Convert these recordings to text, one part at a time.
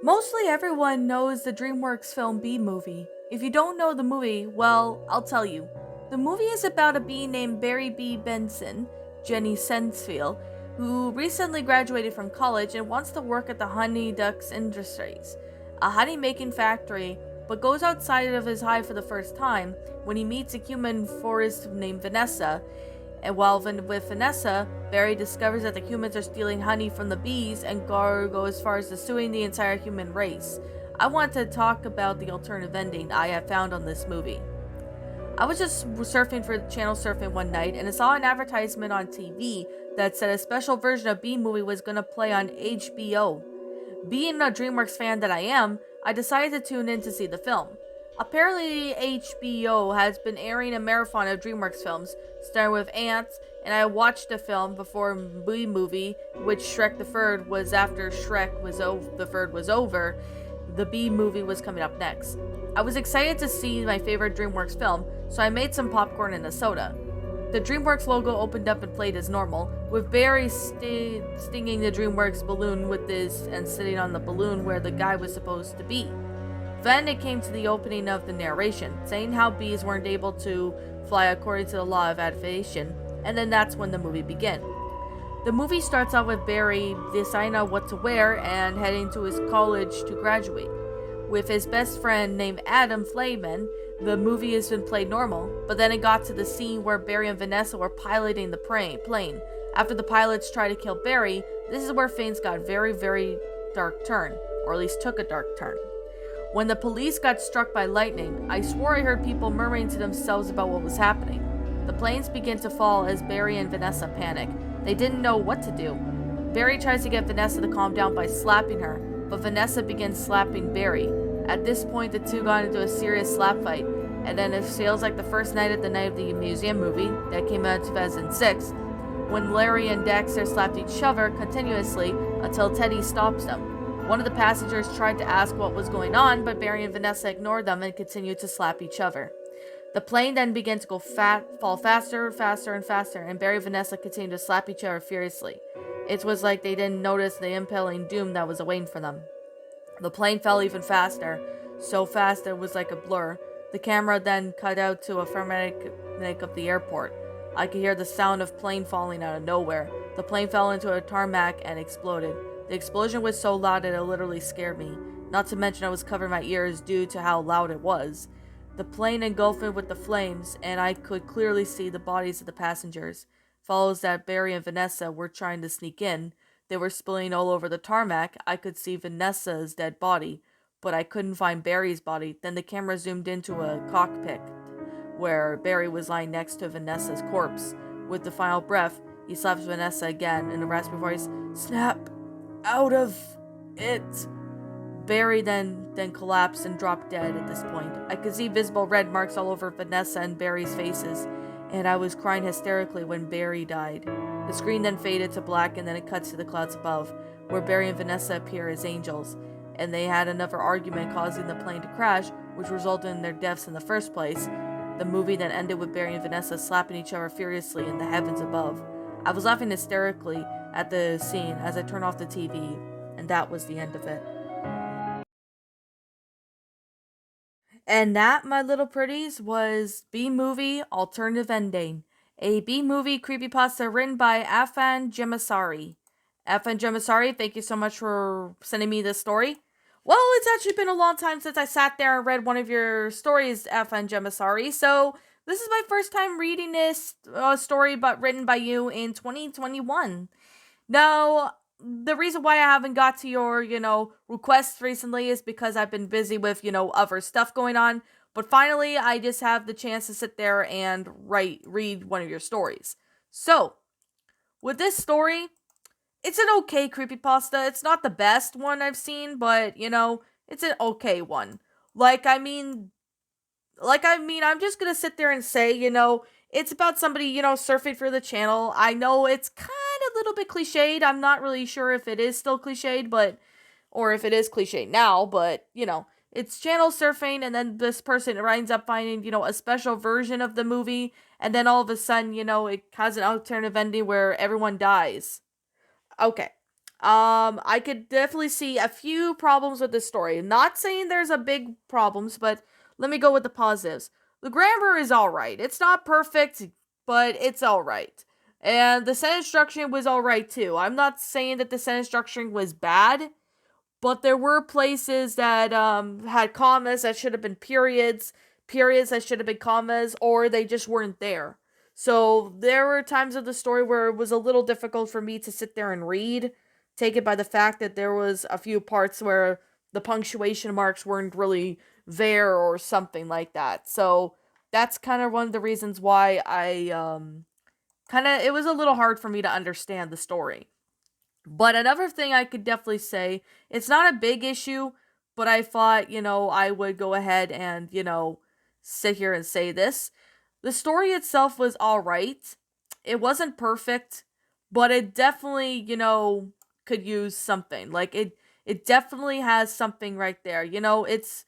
Mostly everyone knows the DreamWorks film Bee Movie. If you don't know the movie, well, I'll tell you. The movie is about a bee named Barry B. Benson, Jenny Sensfield, who recently graduated from college and wants to work at the Honey Ducks Industries, a honey making factory, but goes outside of his hive for the first time when he meets a human forest named Vanessa. And while with Vanessa, Barry discovers that the humans are stealing honey from the bees and go as far as to suing the entire human race. I want to talk about the alternative ending I have found on this movie. I was just surfing for channel surfing one night and I saw an advertisement on TV that said a special version of B Movie was going to play on HBO. Being a DreamWorks fan that I am, I decided to tune in to see the film. Apparently, HBO has been airing a marathon of DreamWorks films, starting with Ants, and I watched the film before Bee Movie, which Shrek the Third was after the Third was over. The Bee Movie was coming up next. I was excited to see my favorite DreamWorks film, so I made some popcorn and a soda. The DreamWorks logo opened up and played as normal, with Barry stinging the DreamWorks balloon with this and sitting on the balloon where the guy was supposed to be. Then it came to the opening of the narration, saying how bees weren't able to fly according to the law of aviation, and then that's when the movie began. The movie starts out with Barry deciding on what to wear and heading to his college to graduate. With his best friend named Adam Flayman, the movie has been played normal, but then it got to the scene where Barry and Vanessa were piloting the plane. After the pilots tried to kill Barry, this is where things got very, very dark turn, or at least took a dark turn. When the police got struck by lightning, I swore I heard people murmuring to themselves about what was happening. The planes begin to fall as Barry and Vanessa panic. They didn't know what to do. Barry tries to get Vanessa to calm down by slapping her, but Vanessa begins slapping Barry. At this point, the two got into a serious slap fight, and then it feels like the first night at the Night of the Museum movie that came out in 2006, when Larry and Dexter slapped each other continuously until Teddy stops them. One of the passengers tried to ask what was going on, but Barry and Vanessa ignored them and continued to slap each other. The plane then began to fall faster, faster, and faster, and Barry and Vanessa continued to slap each other furiously. It was like they didn't notice the impelling doom that was awaiting for them. The plane fell even faster, so fast it was like a blur. The camera then cut out to a paramedic of the airport. I could hear the sound of plane falling out of nowhere. The plane fell into a tarmac and exploded. The explosion was so loud that it literally scared me. Not to mention I was covering my ears due to how loud it was. The plane engulfed with the flames, and I could clearly see the bodies of the passengers. Follows that Barry and Vanessa were trying to sneak in. They were spilling all over the tarmac. I could see Vanessa's dead body, but I couldn't find Barry's body. Then the camera zoomed into a cockpit where Barry was lying next to Vanessa's corpse. With the final breath, he slaps Vanessa again in a raspy voice. Snap out of it. Barry then collapsed and dropped dead at this point. I could see visible red marks all over Vanessa and Barry's faces, and I was crying hysterically when Barry died. The screen then faded to black, and then it cuts to the clouds above, where Barry and Vanessa appear as angels, and they had another argument causing the plane to crash, which resulted in their deaths in the first place. The movie then ended with Barry and Vanessa slapping each other furiously in the heavens above. I was laughing hysterically at the scene as I turned off the TV, and that was the end of it. And that, my little pretties, was B Movie Alternative Ending, a B Movie creepypasta written by Affan Jamsari. Affan Jamsari, thank you so much for sending me this story. Well, it's actually been a long time since I sat there and read one of your stories, Affan Jamsari, so this is my first time reading this story but written by you in 2021. Now, the reason why I haven't got to your, requests recently is because I've been busy with, other stuff going on. But finally, I just have the chance to sit there and read one of your stories. So, with this story, it's an okay creepypasta. It's not the best one I've seen, but, it's an okay one. I'm just gonna sit there and say, it's about somebody, surfing for the channel. I know it's kind of a little bit cliched. I'm not really sure if it is still cliched, or if it is cliched now, but, it's channel surfing, and then this person ends up finding, a special version of the movie, and then all of a sudden, it has an alternative ending where everyone dies. Okay. I could definitely see a few problems with the story. Not saying there's a big problems, but let me go with the positives. The grammar is alright. It's not perfect, but it's alright. And the sentence structuring was alright too. I'm not saying that the sentence structuring was bad, but there were places that had commas that should have been periods, periods that should have been commas, or they just weren't there. So there were times of the story where it was a little difficult for me to sit there and read, take it by the fact that there was a few parts where the punctuation marks weren't really there or something like that. So that's kind of one of the reasons why I kind of it was a little hard for me to understand the story. But another thing I could definitely say, it's not a big issue, but I thought, I would go ahead and, sit here and say this. The story itself was alright. It wasn't perfect, but it definitely, could use something. Like it definitely has something right there. It's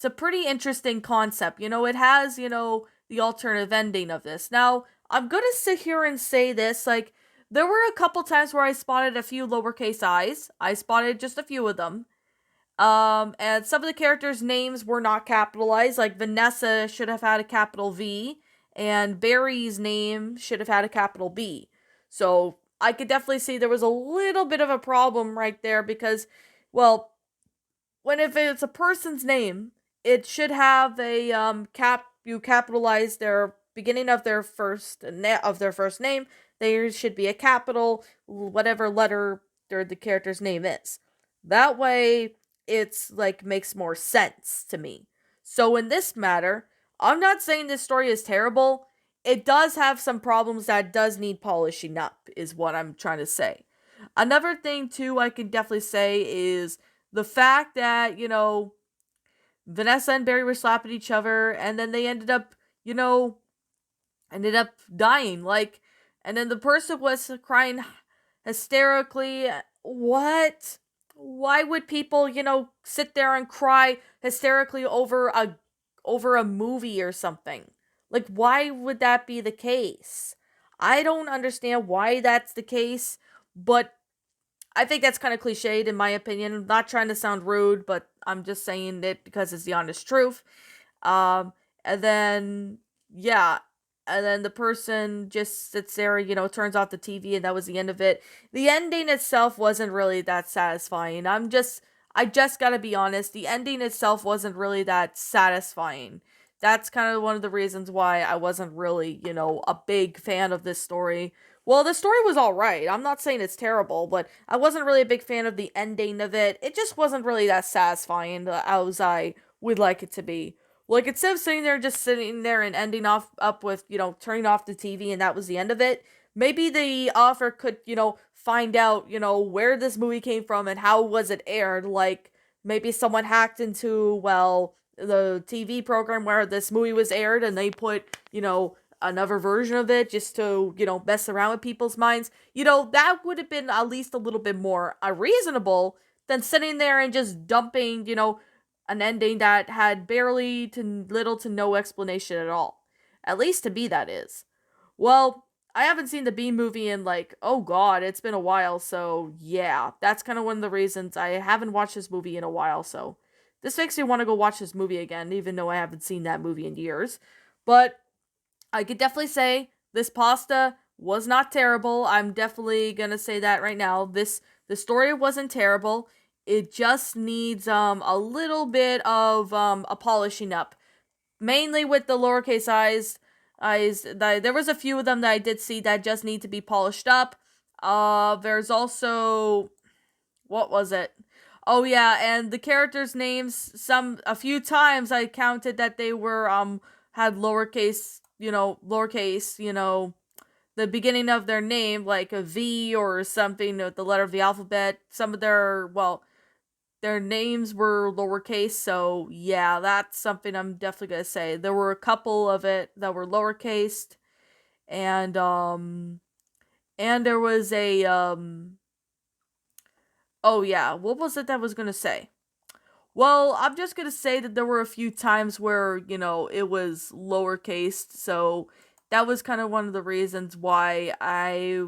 a pretty interesting concept. It has, the alternative ending of this. Now, I'm gonna sit here and say this, like, there were a couple times where I spotted a few lowercase i's. I spotted just a few of them. And some of the characters' names were not capitalized. Like Vanessa should have had a capital V, and Barry's name should have had a capital B. So I could definitely see there was a little bit of a problem right there because, well, when if it's a person's name, it should have a you capitalize their beginning of their first name. There should be a capital whatever letter the character's name is. That way, it's like makes more sense to me. So in this matter, I'm not saying this story is terrible. It does have some problems that does need polishing up, is what I'm trying to say. Another thing too I can definitely say is the fact that, Vanessa and Barry were slapping each other and then they you know, ended up dying. Like, and then the person was crying hysterically. What? Why would people, sit there and cry hysterically over a movie or something? Like, why would that be the case? I don't understand why that's the case, but I think that's kind of cliched in my opinion. I'm not trying to sound rude, but I'm just saying it because it's the honest truth. Um, and then yeah, and then the person just sits there, turns off the TV, and that was the end of it. The ending itself wasn't really that satisfying. I just gotta be honest. The ending itself wasn't really that satisfying. That's kind of one of the reasons why I wasn't really, a big fan of this story. Well, the story was alright. I'm not saying it's terrible, but I wasn't really a big fan of the ending of it. It just wasn't really that satisfying as I would like it to be. Like, instead of sitting there and ending off up with, turning off the TV and that was the end of it, maybe the author could, find out, where this movie came from and how was it aired. Like, maybe someone hacked into, well, the TV program where this movie was aired and they put, another version of it just to, mess around with people's minds. That would have been at least a little bit more reasonable than sitting there and just dumping, an ending that had barely to little to no explanation at all. At least to me, that is. Well, I haven't seen the B movie in like, oh god, it's been a while, so yeah, that's kind of one of the reasons I haven't watched this movie in a while, so this makes me want to go watch this movie again, even though I haven't seen that movie in years. But I could definitely say this pasta was not terrible. I'm definitely gonna say that right now. The story wasn't terrible. It just needs a little bit of a polishing up. Mainly with the lowercase i's. There was a few of them that I did see that just need to be polished up. There's also what was it? Oh yeah, and the characters' names. A few times I counted that they were had lowercase, the beginning of their name, like a V or something, the letter of the alphabet. Some of their names were lowercase, so yeah, that's something I'm definitely gonna say. There were a couple of it that were lowercase, and there was a oh yeah, what was it that I was gonna say? Well, I'm just gonna say that there were a few times where, it was lowercase, so that was kind of one of the reasons why I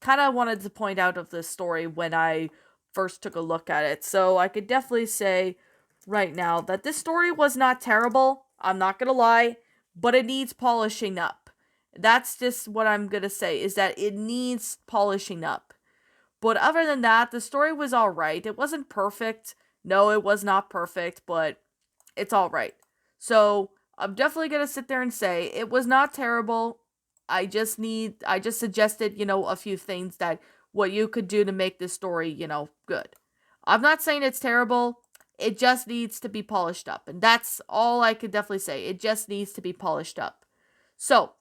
kind of wanted to point out of this story when I first took a look at it. So I could definitely say right now that this story was not terrible. I'm not gonna lie, but it needs polishing up. That's just what I'm gonna say, is that it needs polishing up. But other than that, the story was alright. It wasn't perfect. No, it was not perfect, but it's alright. So I'm definitely gonna sit there and say it was not terrible. I just suggested, a few things that what you could do to make this story, good. I'm not saying it's terrible. It just needs to be polished up. And that's all I could definitely say. It just needs to be polished up. So,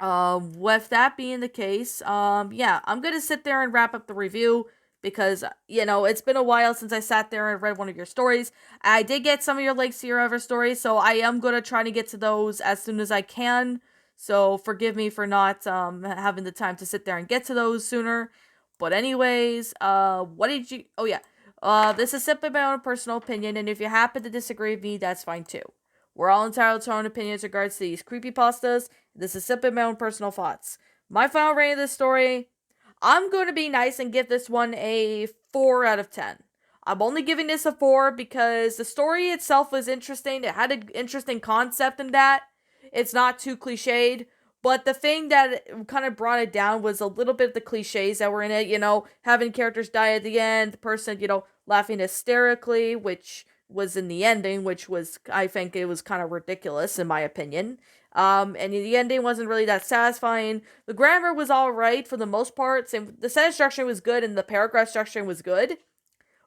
with that being the case, yeah, I'm gonna sit there and wrap up the review because, it's been a while since I sat there and read one of your stories. I did get some of your links to your other stories, so I am gonna try to get to those as soon as I can. So forgive me for not having the time to sit there and get to those sooner. But anyways, what did you? Oh yeah, this is simply my own personal opinion, and if you happen to disagree with me, that's fine too. We're all entitled to our own opinions regards to these creepypastas. This is simply my own personal thoughts. My final rating of this story, I'm going to be nice and give this one a 4 out of 10. I'm only giving this a 4 because the story itself was interesting. It had an interesting concept in that. It's not too cliched. But the thing that kind of brought it down was a little bit of the cliches that were in it. Having characters die at the end, the person, laughing hysterically, which was in the ending, which was, I think it was kind of ridiculous in my opinion. And the ending wasn't really that satisfying. The grammar was alright for the most part. The sentence structure was good and the paragraph structure was good.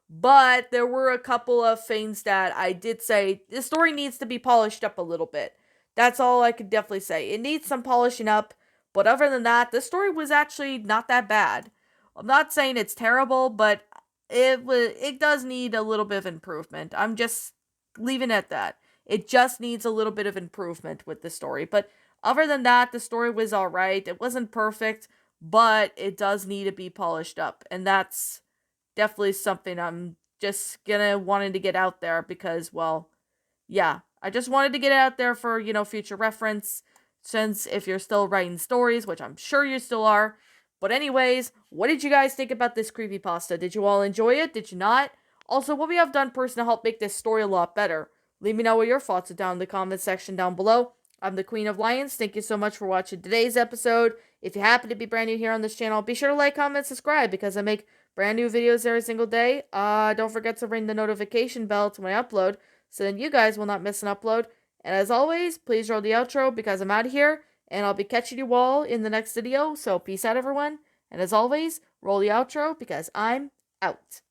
But there were a couple of things that I did say, the story needs to be polished up a little bit. That's all I could definitely say. It needs some polishing up, but other than that, the story was actually not that bad. I'm not saying it's terrible, but it does need a little bit of improvement. I'm just leaving it at that. It just needs a little bit of improvement with the story. But other than that, the story was alright. It wasn't perfect, but it does need to be polished up. And that's definitely something I'm just gonna wanting to get out there because, well, yeah, I just wanted to get it out there for, future reference, since if you're still writing stories, which I'm sure you still are. But anyways, what did you guys think about this creepypasta? Did you all enjoy it? Did you not? Also, what we have done personally to help make this story a lot better? Leave me know what your thoughts are down in the comment section down below. I'm the Queen of Lions. Thank you so much for watching today's episode. If you happen to be brand new here on this channel, be sure to like, comment, subscribe because I make brand new videos every single day. Don't forget to ring the notification bell to when I upload so then you guys will not miss an upload. And as always, please roll the outro because I'm out of here and I'll be catching you all in the next video. So peace out, everyone. And as always, roll the outro because I'm out.